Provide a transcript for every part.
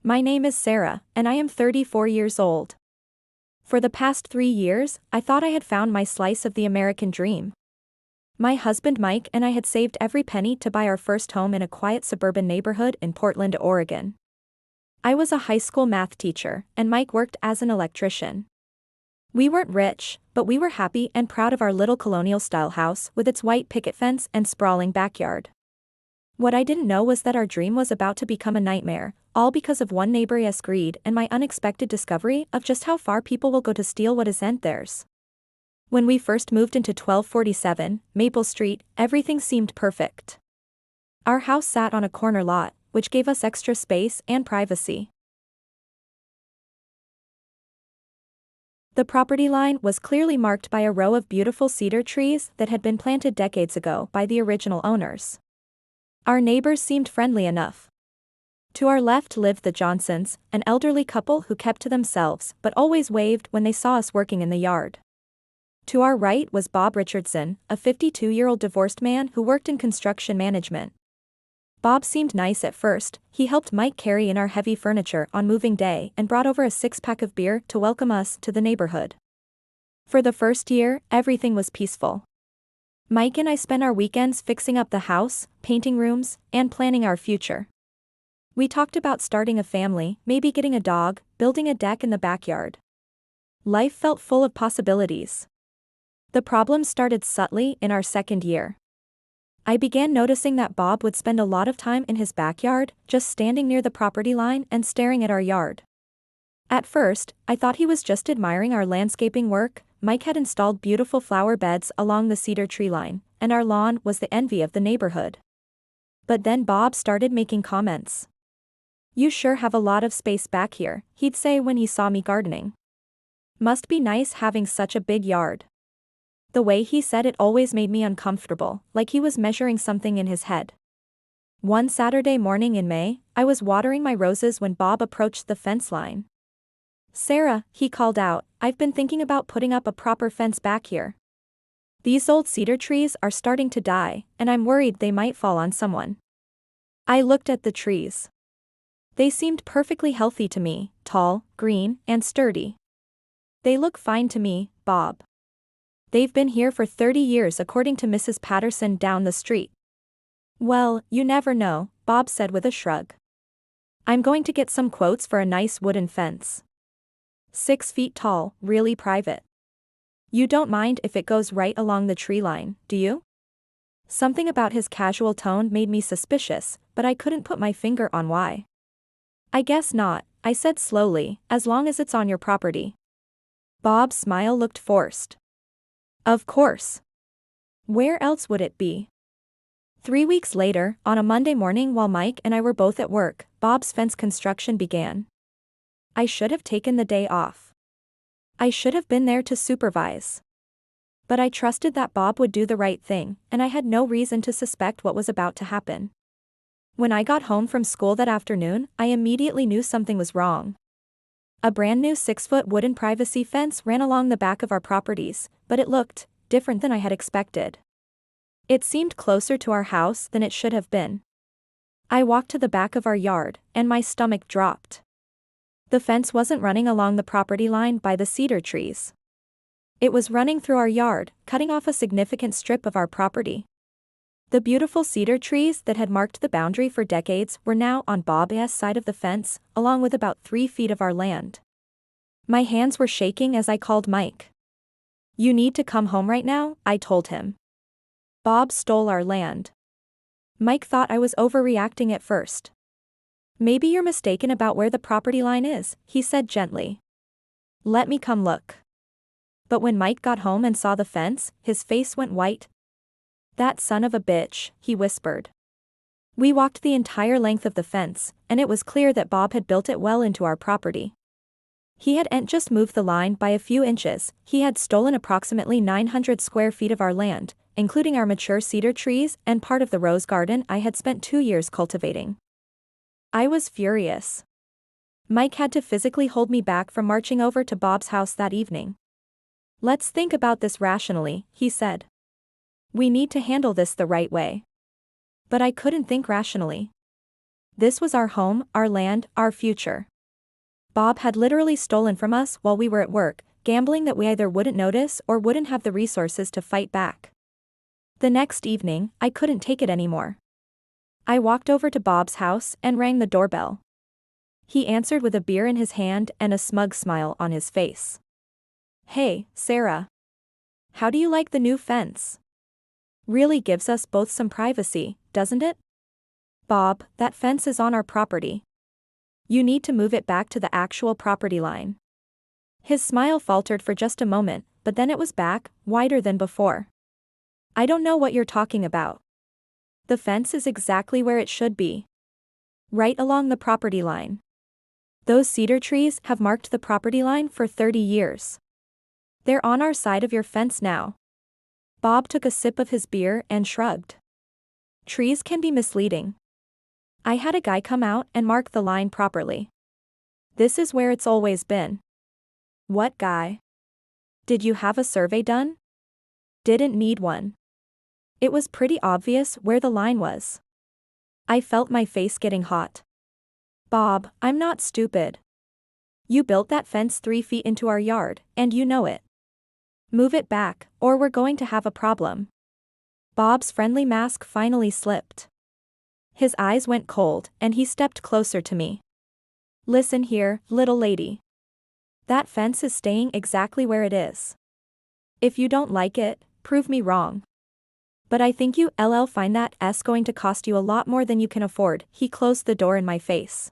My name is Sarah, and I am 34 years old. For the past 3 years, I thought I had found my slice of the American dream. My husband Mike and I had saved every penny to buy our first home in a quiet suburban neighborhood in Portland, Oregon. I was a high school math teacher, and Mike worked as an electrician. We weren't rich, but we were happy and proud of our little colonial-style house with its white picket fence and sprawling backyard. What I didn't know was that our dream was about to become a nightmare, all because of one neighbor's greed and my unexpected discovery of just how far people will go to steal what isn't theirs. When we first moved into 1247 Maple Street, everything seemed perfect. Our house sat on a corner lot, which gave us extra space and privacy. The property line was clearly marked by a row of beautiful cedar trees that had been planted decades ago by the original owners. Our neighbors seemed friendly enough. To our left lived the Johnsons, an elderly couple who kept to themselves but always waved when they saw us working in the yard. To our right was Bob Richardson, a 52-year-old divorced man who worked in construction management. Bob seemed nice at first. He helped Mike carry in our heavy furniture on moving day and brought over a 6-pack of beer to welcome us to the neighborhood. For the first year, everything was peaceful. Mike and I spent our weekends fixing up the house, painting rooms, and planning our future. We talked about starting a family, maybe getting a dog, building a deck in the backyard. Life felt full of possibilities. The problems started subtly in our second year. I began noticing that Bob would spend a lot of time in his backyard, just standing near the property line and staring at our yard. At first, I thought he was just admiring our landscaping work. Mike had installed beautiful flower beds along the cedar tree line, and our lawn was the envy of the neighborhood. But then Bob started making comments. "You sure have a lot of space back here," he'd say when he saw me gardening. "Must be nice having such a big yard." The way he said it always made me uncomfortable, like he was measuring something in his head. One Saturday morning in May, I was watering my roses when Bob approached the fence line. "Sarah," he called out, "I've been thinking about putting up a proper fence back here. These old cedar trees are starting to die, and I'm worried they might fall on someone." I looked at the trees. They seemed perfectly healthy to me, tall, green, and sturdy. "They look fine to me, Bob. They've been here for 30 years according to Mrs. Patterson down the street." "Well, you never know," Bob said with a shrug. "I'm going to get some quotes for a nice wooden fence. 6 feet tall, really private. You don't mind if it goes right along the tree line, do you?" Something about his casual tone made me suspicious, but I couldn't put my finger on why. "I guess not," I said slowly, "as long as it's on your property." Bob's smile looked forced. "Of course. Where else would it be?" 3 weeks later, on a Monday morning while Mike and I were both at work, Bob's fence construction began. I should have taken the day off. I should have been there to supervise. But I trusted that Bob would do the right thing, and I had no reason to suspect what was about to happen. When I got home from school that afternoon, I immediately knew something was wrong. A brand new 6-foot wooden privacy fence ran along the back of our properties, but it looked different than I had expected. It seemed closer to our house than it should have been. I walked to the back of our yard, and my stomach dropped. The fence wasn't running along the property line by the cedar trees. It was running through our yard, cutting off a significant strip of our property. The beautiful cedar trees that had marked the boundary for decades were now on Bob's side of the fence, along with about 3 feet of our land. My hands were shaking as I called Mike. "You need to come home right now," I told him. "Bob stole our land." Mike thought I was overreacting at first. "Maybe you're mistaken about where the property line is," he said gently. "Let me come look." But when Mike got home and saw the fence, his face went white. "That son of a bitch," he whispered. We walked the entire length of the fence, and it was clear that Bob had built it well into our property. He hadn't just moved the line by a few inches, he had stolen approximately 900 square feet of our land, including our mature cedar trees and part of the rose garden I had spent 2 years cultivating. I was furious. Mike had to physically hold me back from marching over to Bob's house that evening. "Let's think about this rationally," he said. "We need to handle this the right way." But I couldn't think rationally. This was our home, our land, our future. Bob had literally stolen from us while we were at work, gambling that we either wouldn't notice or wouldn't have the resources to fight back. The next evening, I couldn't take it anymore. I walked over to Bob's house and rang the doorbell. He answered with a beer in his hand and a smug smile on his face. "Hey, Sarah. How do you like the new fence? Really gives us both some privacy, doesn't it?" "Bob, that fence is on our property. You need to move it back to the actual property line." His smile faltered for just a moment, but then it was back, wider than before. "I don't know what you're talking about. The fence is exactly where it should be. Right along the property line. Those cedar trees have marked the property line for 30 years. They're on our side of your fence now." Bob took a sip of his beer and shrugged. "Trees can be misleading. I had a guy come out and mark the line properly. This is where it's always been." "What guy? Did you have a survey done?" "Didn't need one. It was pretty obvious where the line was." I felt my face getting hot. "Bob, I'm not stupid. You built that fence 3 feet into our yard, and you know it. Move it back, or we're going to have a problem." Bob's friendly mask finally slipped. His eyes went cold, and he stepped closer to me. "Listen here, little lady. That fence is staying exactly where it is. If you don't like it, prove me wrong. But I think you'll find that going to cost you a lot more than you can afford." He closed the door in my face.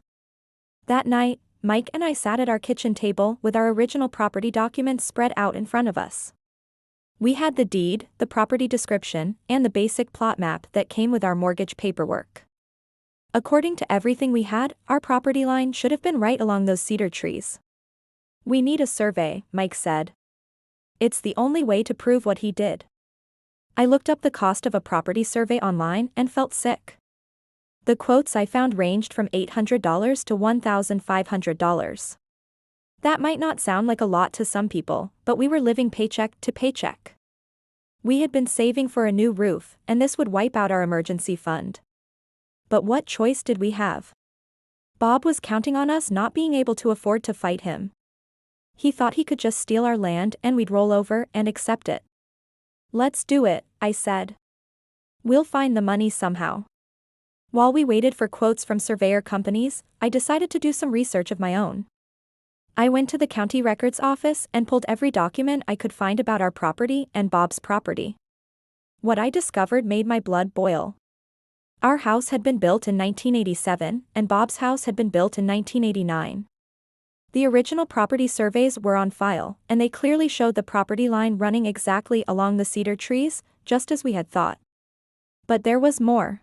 That night, Mike and I sat at our kitchen table with our original property documents spread out in front of us. We had the deed, the property description, and the basic plot map that came with our mortgage paperwork. According to everything we had, our property line should have been right along those cedar trees. "We need a survey," Mike said. "It's the only way to prove what he did." I looked up the cost of a property survey online and felt sick. The quotes I found ranged from $800 to $1,500. That might not sound like a lot to some people, but we were living paycheck to paycheck. We had been saving for a new roof, and this would wipe out our emergency fund. But what choice did we have? Bob was counting on us not being able to afford to fight him. He thought he could just steal our land and we'd roll over and accept it. "Let's do it," I said. "We'll find the money somehow." While we waited for quotes from surveyor companies, I decided to do some research of my own. I went to the county records office and pulled every document I could find about our property and Bob's property. What I discovered made my blood boil. Our house had been built in 1987, and Bob's house had been built in 1989. The original property surveys were on file, and they clearly showed the property line running exactly along the cedar trees, just as we had thought. But there was more.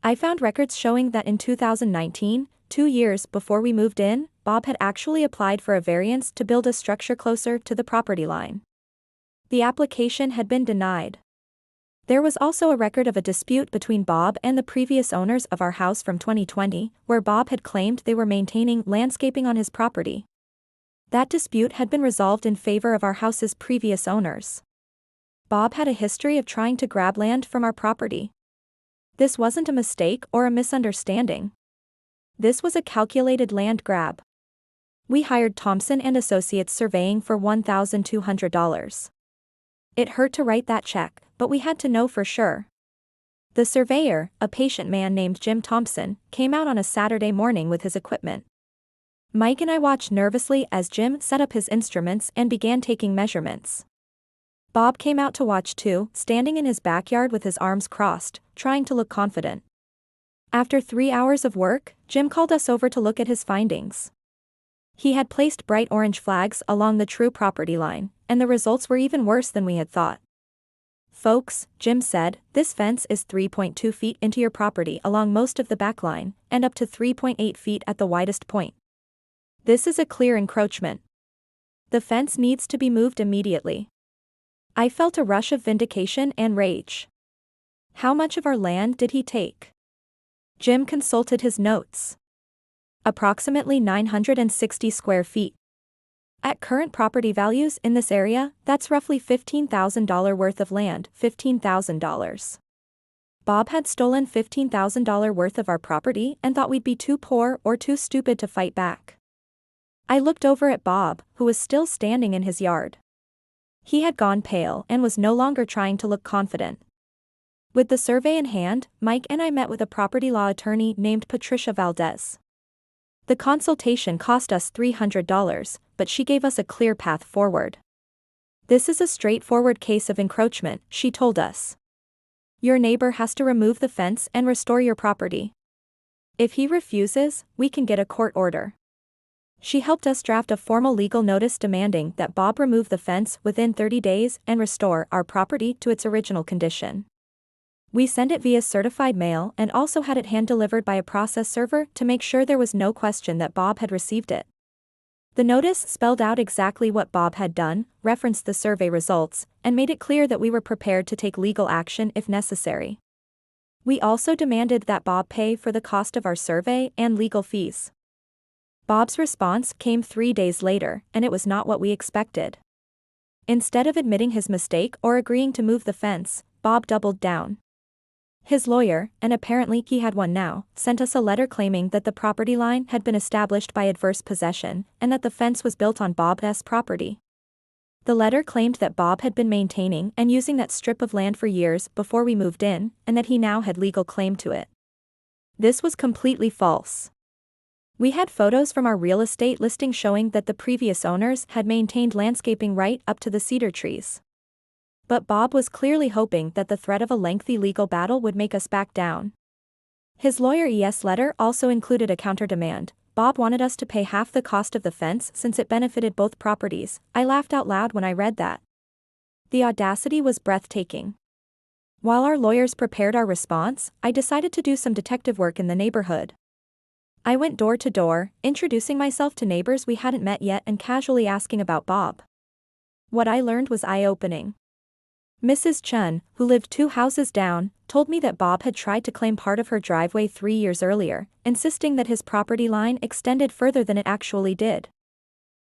I found records showing that in 2019, 2 years before we moved in, Bob had actually applied for a variance to build a structure closer to the property line. The application had been denied. There was also a record of a dispute between Bob and the previous owners of our house from 2020, where Bob had claimed they were maintaining landscaping on his property. That dispute had been resolved in favor of our house's previous owners. Bob had a history of trying to grab land from our property. This wasn't a mistake or a misunderstanding. This was a calculated land grab. We hired Thompson and Associates Surveying for $1,200. It hurt to write that check, but we had to know for sure. The surveyor, a patient man named Jim Thompson, came out on a Saturday morning with his equipment. Mike and I watched nervously as Jim set up his instruments and began taking measurements. Bob came out to watch too, standing in his backyard with his arms crossed, trying to look confident. After 3 hours of work, Jim called us over to look at his findings. He had placed bright orange flags along the true property line, and the results were even worse than we had thought. "Folks," Jim said, "this fence is 3.2 feet into your property along most of the back line, and up to 3.8 feet at the widest point. This is a clear encroachment. The fence needs to be moved immediately." I felt a rush of vindication and rage. How much of our land did he take? Jim consulted his notes. Approximately 960 square feet. At current property values in this area, that's roughly $15,000 worth of land, $15,000. Bob had stolen $15,000 worth of our property and thought we'd be too poor or too stupid to fight back. I looked over at Bob, who was still standing in his yard. He had gone pale and was no longer trying to look confident. With the survey in hand, Mike and I met with a property law attorney named Patricia Valdez. The consultation cost us $300, but she gave us a clear path forward. This is a straightforward case of encroachment, she told us. Your neighbor has to remove the fence and restore your property. If he refuses, we can get a court order. She helped us draft a formal legal notice demanding that Bob remove the fence within 30 days and restore our property to its original condition. We sent it via certified mail and also had it hand-delivered by a process server to make sure there was no question that Bob had received it. The notice spelled out exactly what Bob had done, referenced the survey results, and made it clear that we were prepared to take legal action if necessary. We also demanded that Bob pay for the cost of our survey and legal fees. Bob's response came 3 days later, and it was not what we expected. Instead of admitting his mistake or agreeing to move the fence, Bob doubled down. His lawyer, and apparently he had one now, sent us a letter claiming that the property line had been established by adverse possession, and that the fence was built on Bob's property. The letter claimed that Bob had been maintaining and using that strip of land for years before we moved in, and that he now had legal claim to it. This was completely false. We had photos from our real estate listing showing that the previous owners had maintained landscaping right up to the cedar trees. But Bob was clearly hoping that the threat of a lengthy legal battle would make us back down. His lawyer's letter also included a counter-demand. Bob wanted us to pay half the cost of the fence since it benefited both properties. I laughed out loud when I read that. The audacity was breathtaking. While our lawyers prepared our response, I decided to do some detective work in the neighborhood. I went door to door, introducing myself to neighbors we hadn't met yet and casually asking about Bob. What I learned was eye-opening. Mrs. Chun, who lived 2 houses down, told me that Bob had tried to claim part of her driveway 3 years earlier, insisting that his property line extended further than it actually did.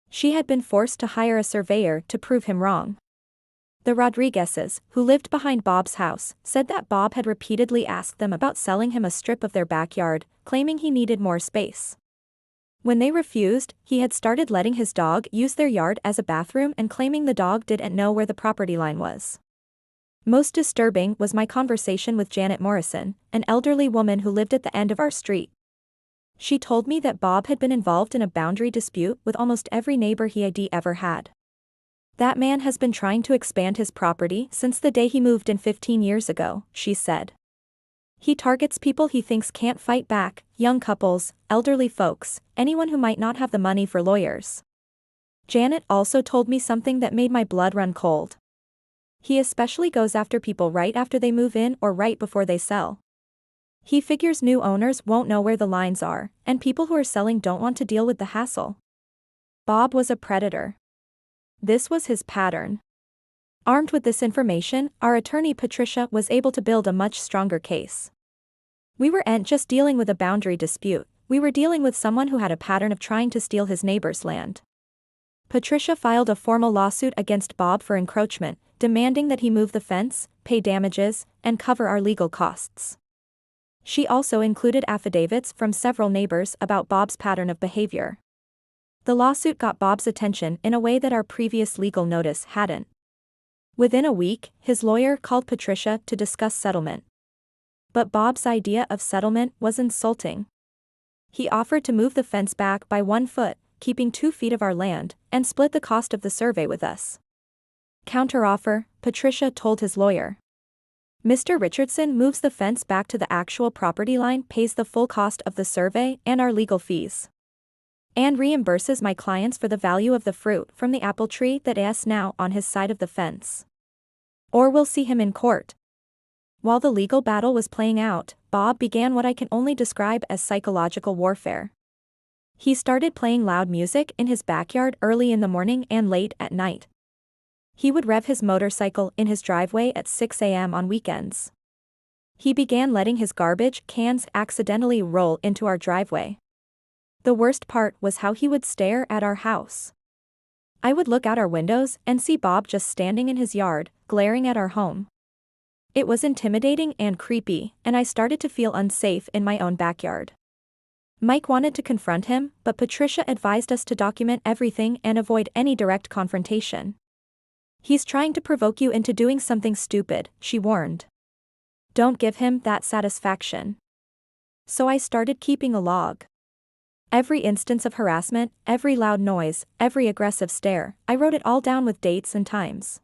She had been forced to hire a surveyor to prove him wrong. The Rodriguezes, who lived behind Bob's house, said that Bob had repeatedly asked them about selling him a strip of their backyard, claiming he needed more space. When they refused, he had started letting his dog use their yard as a bathroom and claiming the dog didn't know where the property line was. Most disturbing was my conversation with Janet Morrison, an elderly woman who lived at the end of our street. She told me that Bob had been involved in a boundary dispute with almost every neighbor he had ever had. That man has been trying to expand his property since the day he moved in 15 years ago, she said. He targets people he thinks can't fight back, young couples, elderly folks, anyone who might not have the money for lawyers. Janet also told me something that made my blood run cold. He especially goes after people right after they move in or right before they sell. He figures new owners won't know where the lines are, and people who are selling don't want to deal with the hassle. Bob was a predator. This was his pattern. Armed with this information, our attorney Patricia was able to build a much stronger case. We weren't just dealing with a boundary dispute, we were dealing with someone who had a pattern of trying to steal his neighbor's land. Patricia filed a formal lawsuit against Bob for encroachment, demanding that he move the fence, pay damages, and cover our legal costs. She also included affidavits from several neighbors about Bob's pattern of behavior. The lawsuit got Bob's attention in a way that our previous legal notice hadn't. Within a week, his lawyer called Patricia to discuss settlement. But Bob's idea of settlement was insulting. He offered to move the fence back by 1 foot, keeping 2 feet of our land, and split the cost of the survey with us. Counteroffer, Patricia told his lawyer. Mr. Richardson moves the fence back to the actual property line, pays the full cost of the survey and our legal fees. And reimburses my clients for the value of the fruit from the apple tree that is now on his side of the fence. Or we'll see him in court. While the legal battle was playing out, Bob began what I can only describe as psychological warfare. He started playing loud music in his backyard early in the morning and late at night. He would rev his motorcycle in his driveway at 6 a.m. on weekends. He began letting his garbage cans accidentally roll into our driveway. The worst part was how he would stare at our house. I would look out our windows and see Bob just standing in his yard, glaring at our home. It was intimidating and creepy, and I started to feel unsafe in my own backyard. Mike wanted to confront him, but Patricia advised us to document everything and avoid any direct confrontation. He's trying to provoke you into doing something stupid, she warned. Don't give him that satisfaction. So I started keeping a log. Every instance of harassment, every loud noise, every aggressive stare, I wrote it all down with dates and times.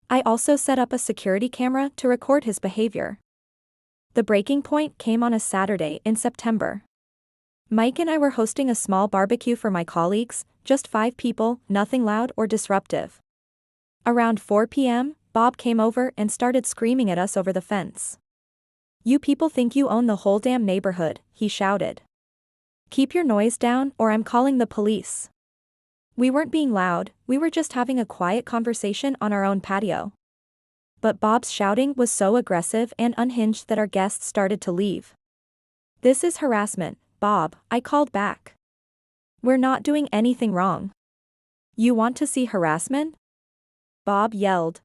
I also set up a security camera to record his behavior. The breaking point came on a Saturday in September. Mike and I were hosting a small barbecue for my colleagues, just 5 people, nothing loud or disruptive. Around 4 p.m., Bob came over and started screaming at us over the fence. "You people think you own the whole damn neighborhood," he shouted. "Keep your noise down or I'm calling the police." We weren't being loud, we were just having a quiet conversation on our own patio. But Bob's shouting was so aggressive and unhinged that our guests started to leave. "This is harassment, Bob," I called back. "We're not doing anything wrong." "You want to see harassment?" Bob yelled.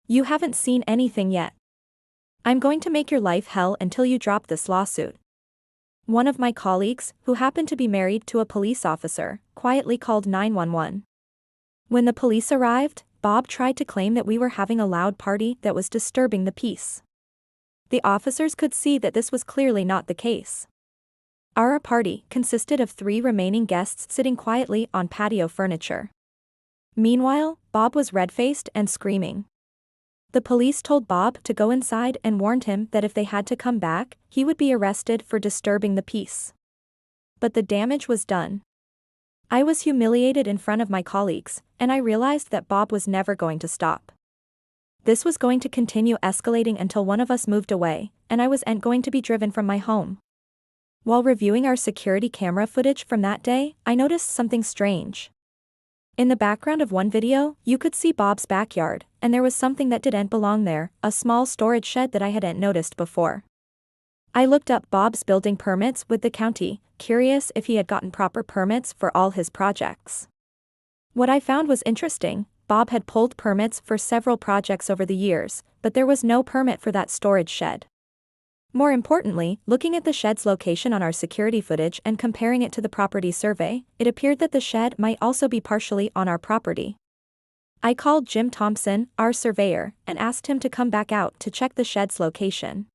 "You haven't seen anything yet. I'm going to make your life hell until you drop this lawsuit." One of my colleagues, who happened to be married to a police officer, quietly called 911. When the police arrived, Bob tried to claim that we were having a loud party that was disturbing the peace. The officers could see that this was clearly not the case. Our party consisted of 3 remaining guests sitting quietly on patio furniture. Meanwhile, Bob was red-faced and screaming. The police told Bob to go inside and warned him that if they had to come back, he would be arrested for disturbing the peace. But the damage was done. I was humiliated in front of my colleagues, and I realized that Bob was never going to stop. This was going to continue escalating until one of us moved away, and I was going to be driven from my home. While reviewing our security camera footage from that day, I noticed something strange. In the background of one video, you could see Bob's backyard, and there was something that didn't belong there, a small storage shed that I hadn't noticed before. I looked up Bob's building permits with the county, curious if he had gotten proper permits for all his projects. What I found was interesting. Bob had pulled permits for several projects over the years, but there was no permit for that storage shed. More importantly, looking at the shed's location on our security footage and comparing it to the property survey, it appeared that the shed might also be partially on our property. I called Jim Thompson, our surveyor, and asked him to come back out to check the shed's location.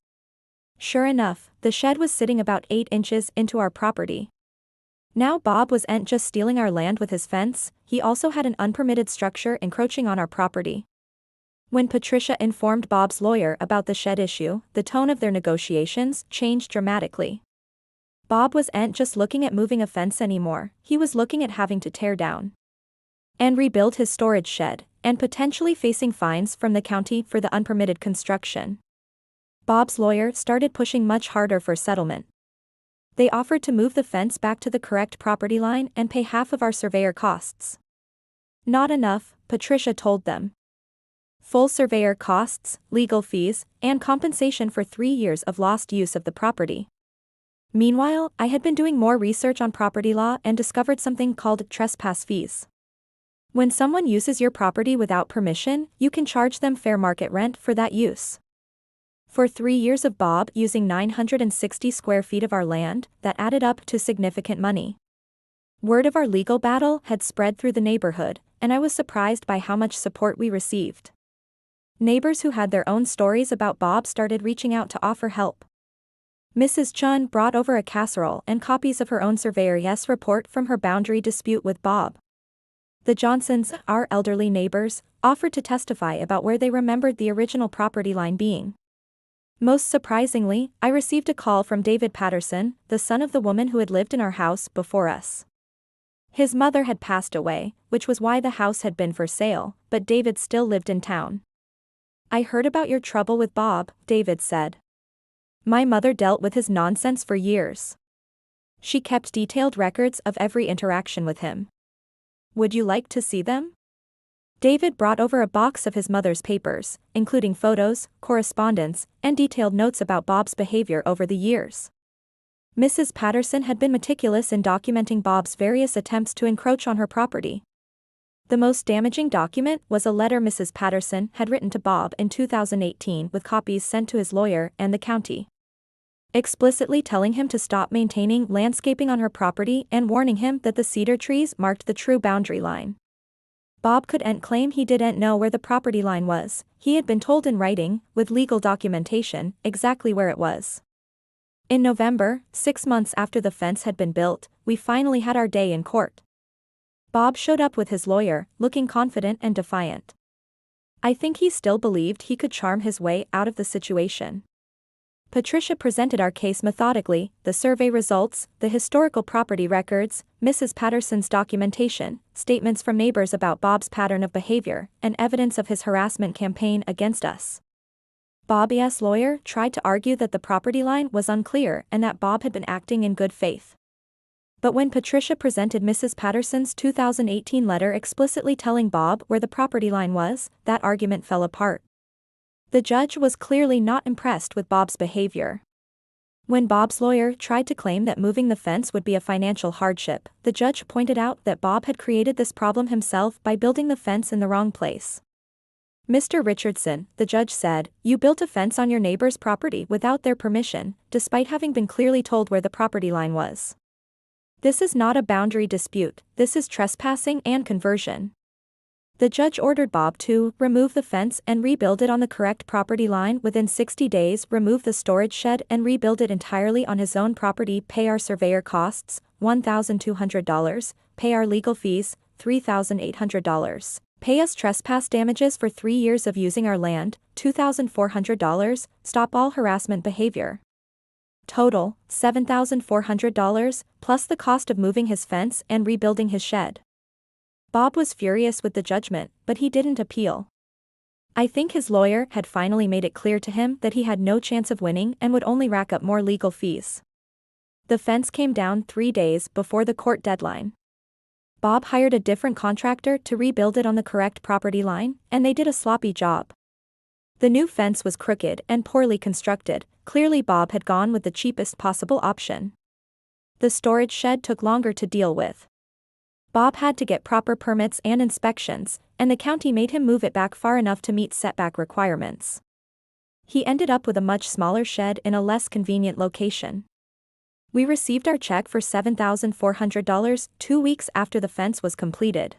Sure enough, the shed was sitting about 8 inches into our property. Now Bob wasn't just stealing our land with his fence, he also had an unpermitted structure encroaching on our property. When Patricia informed Bob's lawyer about the shed issue, the tone of their negotiations changed dramatically. Bob wasn't just looking at moving a fence anymore, he was looking at having to tear down and rebuild his storage shed, and potentially facing fines from the county for the unpermitted construction. Bob's lawyer started pushing much harder for settlement. They offered to move the fence back to the correct property line and pay half of our surveyor costs. Not enough, Patricia told them. Full surveyor costs, legal fees, and compensation for 3 years of lost use of the property. Meanwhile, I had been doing more research on property law and discovered something called trespass fees. When someone uses your property without permission, you can charge them fair market rent for that use. For 3 years of Bob using 960 square feet of our land, that added up to significant money. Word of our legal battle had spread through the neighborhood, and I was surprised by how much support we received. Neighbors who had their own stories about Bob started reaching out to offer help. Mrs. Chun brought over a casserole and copies of her own surveyor's report from her boundary dispute with Bob. The Johnsons, our elderly neighbors, offered to testify about where they remembered the original property line being. Most surprisingly, I received a call from David Patterson, the son of the woman who had lived in our house before us. His mother had passed away, which was why the house had been for sale, but David still lived in town. "I heard about your trouble with Bob," David said. "My mother dealt with his nonsense for years. She kept detailed records of every interaction with him. Would you like to see them?" David brought over a box of his mother's papers, including photos, correspondence, and detailed notes about Bob's behavior over the years. Mrs. Patterson had been meticulous in documenting Bob's various attempts to encroach on her property. The most damaging document was a letter Mrs. Patterson had written to Bob in 2018 with copies sent to his lawyer and the county, explicitly telling him to stop maintaining landscaping on her property and warning him that the cedar trees marked the true boundary line. Bob couldn't claim he didn't know where the property line was. He had been told in writing, with legal documentation, exactly where it was. In November, 6 months after the fence had been built, we finally had our day in court. Bob showed up with his lawyer, looking confident and defiant. I think he still believed he could charm his way out of the situation. Patricia presented our case methodically: the survey results, the historical property records, Mrs. Patterson's documentation, statements from neighbors about Bob's pattern of behavior, and evidence of his harassment campaign against us. Bob's lawyer tried to argue that the property line was unclear and that Bob had been acting in good faith. But when Patricia presented Mrs. Patterson's 2018 letter explicitly telling Bob where the property line was, that argument fell apart. The judge was clearly not impressed with Bob's behavior. When Bob's lawyer tried to claim that moving the fence would be a financial hardship, the judge pointed out that Bob had created this problem himself by building the fence in the wrong place. Mr. Richardson, the judge said, you built a fence on your neighbor's property without their permission, despite having been clearly told where the property line was. This is not a boundary dispute, this is trespassing and conversion. The judge ordered Bob to remove the fence and rebuild it on the correct property line within 60 days, remove the storage shed and rebuild it entirely on his own property, pay our surveyor costs, $1,200, pay our legal fees, $3,800, pay us trespass damages for 3 years of using our land, $2,400, stop all harassment behavior. Total, $7,400, plus the cost of moving his fence and rebuilding his shed. Bob was furious with the judgment, but he didn't appeal. I think his lawyer had finally made it clear to him that he had no chance of winning and would only rack up more legal fees. The fence came down 3 days before the court deadline. Bob hired a different contractor to rebuild it on the correct property line, and they did a sloppy job. The new fence was crooked and poorly constructed. Clearly Bob had gone with the cheapest possible option. The storage shed took longer to deal with. Bob had to get proper permits and inspections, and the county made him move it back far enough to meet setback requirements. He ended up with a much smaller shed in a less convenient location. We received our check for $7,400 2 weeks after the fence was completed.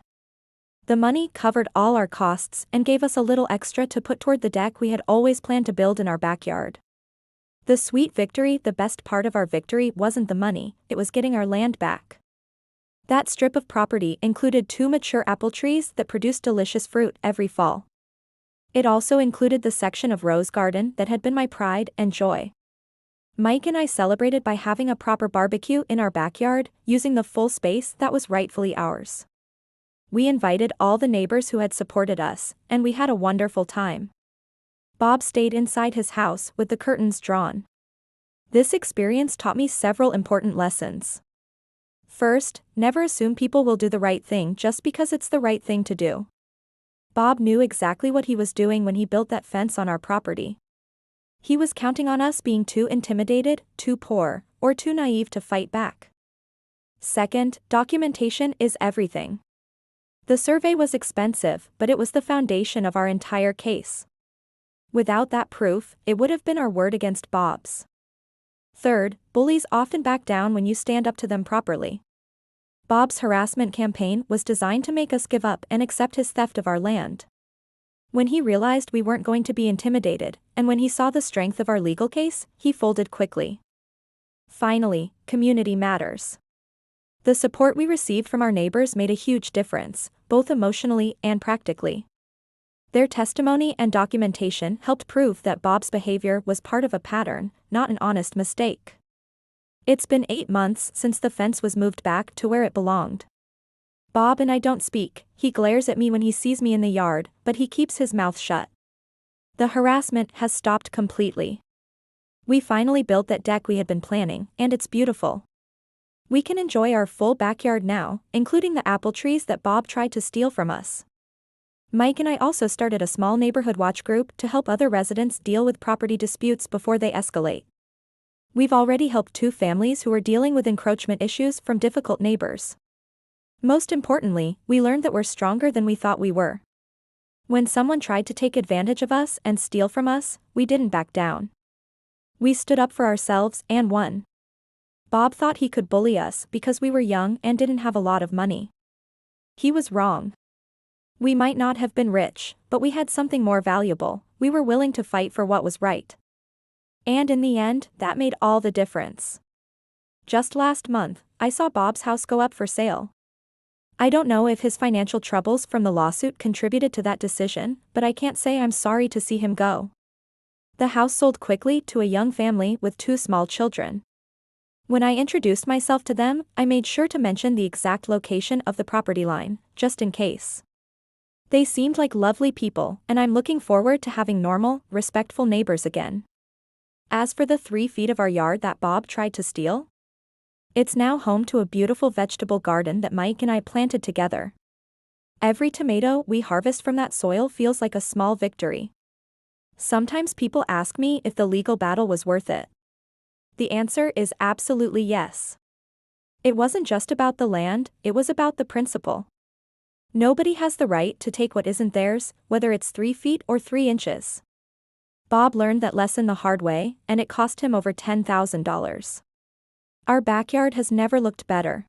The money covered all our costs and gave us a little extra to put toward the deck we had always planned to build in our backyard. The sweet victory, the best part of our victory, wasn't the money, it was getting our land back. That strip of property included 2 mature apple trees that produced delicious fruit every fall. It also included the section of rose garden that had been my pride and joy. Mike and I celebrated by having a proper barbecue in our backyard, using the full space that was rightfully ours. We invited all the neighbors who had supported us, and we had a wonderful time. Bob stayed inside his house with the curtains drawn. This experience taught me several important lessons. First, never assume people will do the right thing just because it's the right thing to do. Bob knew exactly what he was doing when he built that fence on our property. He was counting on us being too intimidated, too poor, or too naive to fight back. Second, documentation is everything. The survey was expensive, but it was the foundation of our entire case. Without that proof, it would have been our word against Bob's. Third, bullies often back down when you stand up to them properly. Bob's harassment campaign was designed to make us give up and accept his theft of our land. When he realized we weren't going to be intimidated, and when he saw the strength of our legal case, he folded quickly. Finally, community matters. The support we received from our neighbors made a huge difference, both emotionally and practically. Their testimony and documentation helped prove that Bob's behavior was part of a pattern, not an honest mistake. It's been 8 months since the fence was moved back to where it belonged. Bob and I don't speak, he glares at me when he sees me in the yard, but he keeps his mouth shut. The harassment has stopped completely. We finally built that deck we had been planning, and it's beautiful. We can enjoy our full backyard now, including the apple trees that Bob tried to steal from us. Mike and I also started a small neighborhood watch group to help other residents deal with property disputes before they escalate. We've already helped 2 families who are dealing with encroachment issues from difficult neighbors. Most importantly, we learned that we're stronger than we thought we were. When someone tried to take advantage of us and steal from us, we didn't back down. We stood up for ourselves and won. Bob thought he could bully us because we were young and didn't have a lot of money. He was wrong. We might not have been rich, but we had something more valuable. We were willing to fight for what was right. And in the end, that made all the difference. Just last month, I saw Bob's house go up for sale. I don't know if his financial troubles from the lawsuit contributed to that decision, but I can't say I'm sorry to see him go. The house sold quickly to a young family with 2 small children. When I introduced myself to them, I made sure to mention the exact location of the property line, just in case. They seemed like lovely people, and I'm looking forward to having normal, respectful neighbors again. As for the 3 feet of our yard that Bob tried to steal, it's now home to a beautiful vegetable garden that Mike and I planted together. Every tomato we harvest from that soil feels like a small victory. Sometimes people ask me if the legal battle was worth it. The answer is absolutely yes. It wasn't just about the land, it was about the principle. Nobody has the right to take what isn't theirs, whether it's 3 feet or 3 inches. Bob learned that lesson the hard way, and it cost him over $10,000. Our backyard has never looked better.